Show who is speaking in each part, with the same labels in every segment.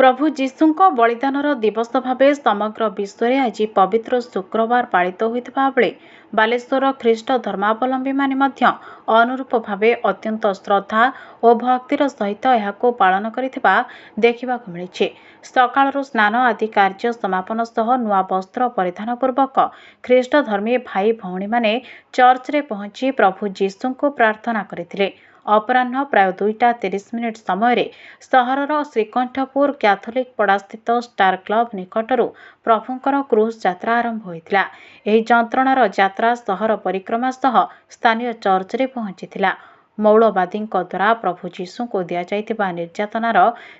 Speaker 1: प्रभु जीशुଙ୍କ बलिदानर दिवस भाव समग्र विश्व में आज पवित्र शुक्रवार पालित होता बेले बालेश्वर ख्रीष्ट धर्मावलंबी माने अनुरूप भाव अत्यंत श्रद्धा और भक्तिर सहित यह पालन करिथिबा देखिबाकु मिलिछि। सकाळरू स्नान आदि कार्य समापन सह नुआ वस्त्र परिधान पूर्वक ख्रीष्ट धर्मी भाई भौणी माने चर्च रे पहुंची प्रभु जीशुଙ୍କୁ प्रार्थना करथिले। अपराह्न प्राय 2:30 समय सहरर श्रीकंठपुर कैथोलिक पड़ास्थित स्टार क्लब निकटरू प्रभुंकर क्रूस यात्रा आरंभ होइतिला। एही जंत्रणार यात्रा सहर परिक्रमा सह स्थानीय चर्च रे पहुंचीथिला। मौलवादीଙ୍କ द्वारा प्रभु जीशु को दिया जाइतिबा निर्यातनार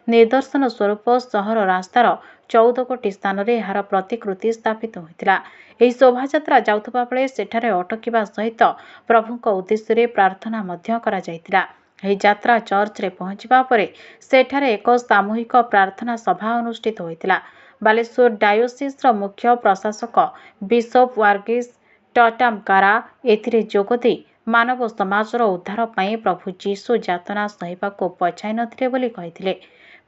Speaker 1: निदर्शन स्वरूप सहर रास्तार 14 कोटी स्थान रे यार प्रतिकृति स्थापित होइतिला। एही शोभायात्रा जाउथबा बेले सेठारे अटकिबा सहित प्रभुंक उद्देश्य रे प्रार्थना मध्य करा जाइतिला। एही यात्रा चर्च रे पहुंचबा परे सेठारे एक सामूहिक प्रार्थना सभा अनुष्ठित होइतिला। बालेश्वर डायोसिस रो मुख्य प्रशासक बिशप वार्गीस टटामकारा एथिरे जोगदे मानव समाजर उद्धार पाई प्रभु जीशु यातना सहिबाको पछाई नथिले बोली कहिथिले।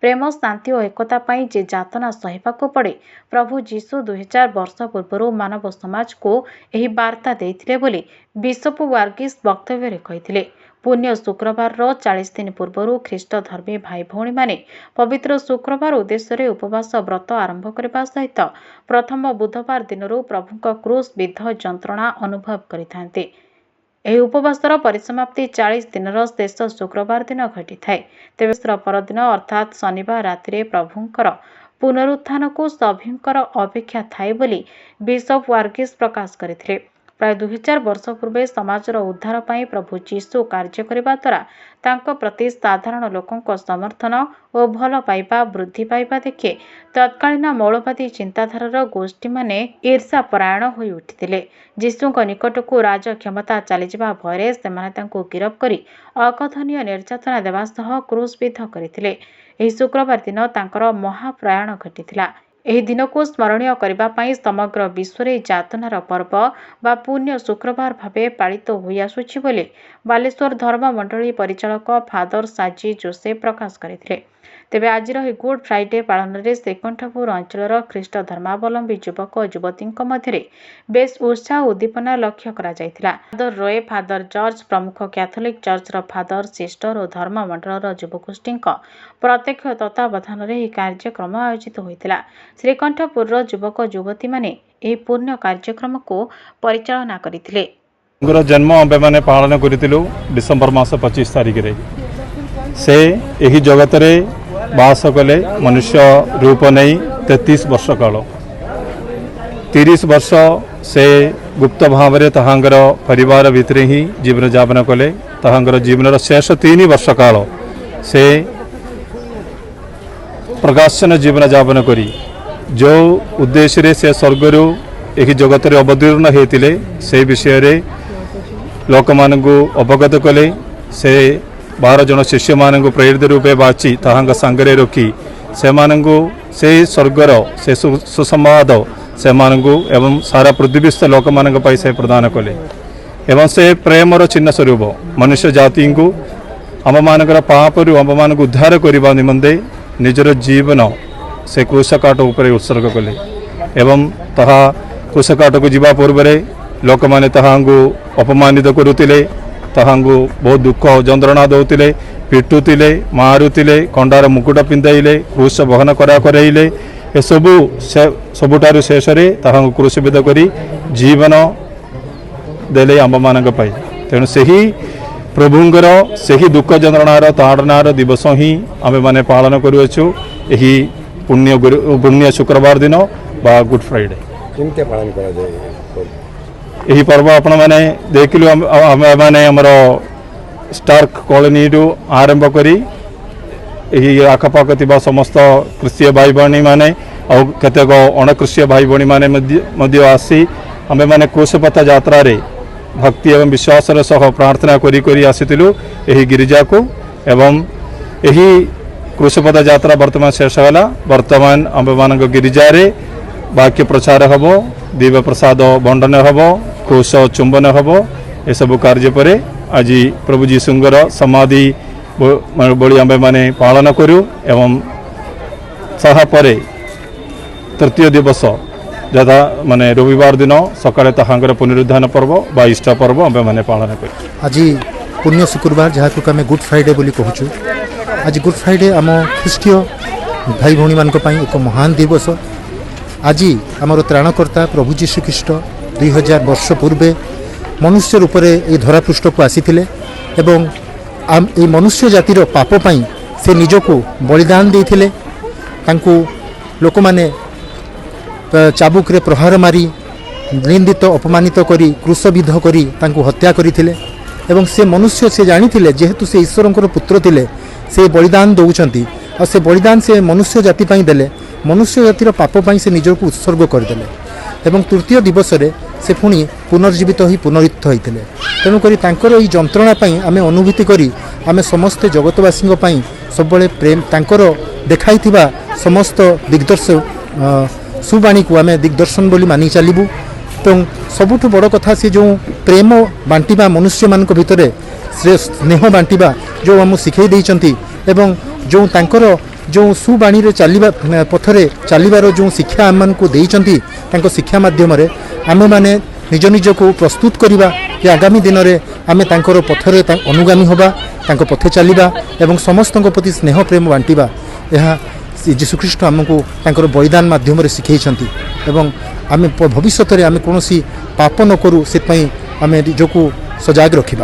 Speaker 1: प्रेम शांति और एकता पाई जे यातना सहिबाको पड़े प्रभु जीशु 2000 वर्ष पूर्व मानव समाज को एही वार्ता देइथिले बोली बिशप वार्गीस वक्तव्य रे कहिथिले। पुण्य शुक्रवार 40 दिन पूर्व ख्रीष्ट धर्मी भाई भौणी माने पवित्र शुक्रवार उद्देश्य उपवास व्रत आरंभ करने सहित प्रथम बुधवार दिन प्रभुंक क्रूस विद्ध जंत्रणा अनुभव करिथांते। एही उपवासर परिसमाप्ति 40 दिनर शेष शुक्रवार दिन घटी थाए। तेबे परदिन अर्थात शनिवार राति प्रभुंकर पुनरुत्थान को सभींकर अपेक्षा थाए बोली बिशप वार्गीस प्रकाश करथिले। प्राय 2000 वर्ष पूर्व समाजर उद्धार पाई प्रभु जीशु कार्य करबा द्वारा तांको प्रति साधारण लोकंक समर्थन और भल पाइबा वृद्धि पाइबा देखे तत्कालीन मौलवादी चिंताधारार गोष्ठी माने ईर्षापरायण होई उठिथिले। जीशुଙ୍କ निकटକୁ राज क्षमता चलीजिबा भୟରେ ସେମାନେ ତାଙ୍କୁ गिरफ करी अकथनीय निर्यातना देवा सह क्रूस विद्ध करथिले। एही शुक्रवार दिन तांकर महाप्रयाण घटिथिला। एही दिन को स्मरणीय करबा पई समग्र विश्व रे यातनार पर्व बा पुण्य शुक्रवार भावे पालित होई आसुछि बोली बालेश्वर धर्म मंडली परिचालक फादर साजी जोसेफ प्रकाश करथिले। तेबे आजिर ही गुड फ्राइडे पालन रे श्रीकंठपुर अंचलर ख्रीष्ट धर्मावलंबी युवक और युवतींक मध्यरे बेस उत्साह उद्दीपना लक्ष्य करा जायतिला। फादर रोए, फादर जॉर्ज प्रमुख कैथोलिक चर्चर फादर सिस्टर और धर्म मंडलर युवगोष्ठींक प्रत्यक्ष तत्वावधान रे ही कार्यक्रम आयोजित होइतिला। श्रीकंठपुर युवक युवती माने एही पुण्य कार्यक्रम को परिचालना करिथिले।
Speaker 2: जन्म आम्भे माने पालन करितिलु डिसेंबर मास 25 तारिख रे से एही जगत रे बास कले मनुष्य रूप नहीं 33 वर्ष काल 30 वर्ष से गुप्त भाव में तहांगर परिवार भितर ही जीवन यापन कले। तहांगर जीवन शेष 3 वर्ष काल से प्रकाशन जीवन यापन करी जो उद्देश्य रे से स्वर्गरु एही जगत रे अवतीर्ण होते से विषय रे लोक मानकु अवगत कले। से 12 जन शिष्य मानक प्रेरित रूपे बाची ताहांग सांगरे रखी से स्वर्गर से सुसंवाद से एवं सारा पृथ्वीस्थ लोक मानक पाई से प्रदान कले। एवं से प्रेमर चिन्ह स्वरूप मनुष्य जाति को आम मानकर पापरू आम मान उद्धार करने निमंते निजर जीवन से क्रूसकाट उपर उत्सर्ग कले। एवं ताहा क्रूसकाट को जीवा पूर्व लोक मैंने ताहांगु अपमानित करुतिले, ताहांगु बहुत दुख जंत्रणा दौतिले, पिटुतिले, मारुतिले, कंडार मुकुट पिंधाइले, क्रूस बहन करा कराइले। ए सबुठारु शेष रे ताहांगु क्रूसविद्ध करी जीवन देले आम मानक पाई। तेणु सही प्रभुंकर सही दुख जंत्रणार ताड़नार दिवस ही आमे माने पालन करुअछु एही पुण्य शुक्रवार दिन बा गुड फ्राइडे।
Speaker 3: केमते पालन करा जाय
Speaker 2: यही पर्व आपण मैंने देखिलु मैंने आमर स्टार्क कॉलोनी रु आरंभ करी आखपाख थी समस्त कृषि भाई भाई मैंने केतेक अणकृषि भाई भाई मैंने आसी आमे मैंने क्रूसपथ यात्रा रे भक्ति एवं विश्वास सह प्रार्थना करी आसीलु यही गिरिजा को। एवं यही क्रूसपथ यात्रा वर्तमान शेष है। वर्तमान आमे मान गिरिजा रे वाक्य प्रचार हम, दिव्य प्रसाद बंटन हम, क्रूस चुंबन हम। ये सब कार्य पर आज प्रभु जीशुंगर समाधि बड़ी आम्भे माने पालन करूँ एवं साहा परे तृतीय दिवस जदा माने रविवार दिन सकाळे ताहांकर पुनरुद्धान पर्व बा ईस्टर पर्व आम मैंने पालन कर
Speaker 3: आज पुण्य शुक्रवार जहाँ आम गुड फ्राइडे बोली कहूँ। आज गुड फ्राइडे आम ख्रीष्टीय भाई भौणी मान एक महान दिवस। आज आमर त्राणकर्ता प्रभु जीशु ख्रीष्ट 2000 वर्ष पूर्वे मनुष्य रूप से धरापृष्ठ को आसीथिले एवं ये मनुष्य जातिर पाप पाई से निजको बलिदान देथिले। तांको लोक माने चाबुक रे प्रहार मारी निंदित अपमानित करी क्रूशविद्ध करी तांको हत्या करिथिले एवं से मनुष्य से जानिथिले जेहेतु से ईश्वरंकर पुत्र थिले से बलिदान दौचंती और से बलिदान से मनुष्य जाति पाई देले मनुष्य जातिर पाप पाई से निजको उत्सर्ग करदेले एवं तृतीय दिवस रे से पुणी पुनर्जीवित ही पुनरुत्थ होते। तेणुक ई जंत्रणा आम अनुभूति करी आम समस्त जगतवासी सब प्रेम तांकर देखाई समस्त दिग्दर्श सुवाणी को आम दिग्दर्शन बोली मानि चलू। तो सबुठ बड़ कथा से जो प्रेम बांटिबा मनुष्य मान भितर स्नेह बांटिबा जो आम शिखई देइचंती एवं जो तांकर जो सुवाणी रे चलवा पथरे चलवार जो शिक्षा आम को देइचंती तांको शिक्षा माध्यम रे आमे माने निज निज को प्रस्तुत करवा कि आगामी दिन में आम तांकर पथरे अनुगामी होबा तांको पथे चलवा एवं समस्त प्रति स्नेह प्रेम बांटिबा यह जीशुख्रीष्ट आमको तांकर बलिदान माध्यम रे शिखैछंती एवं आम भविष्य में आम कौन पाप न करूँ से आम निजको सजाग रखिबा।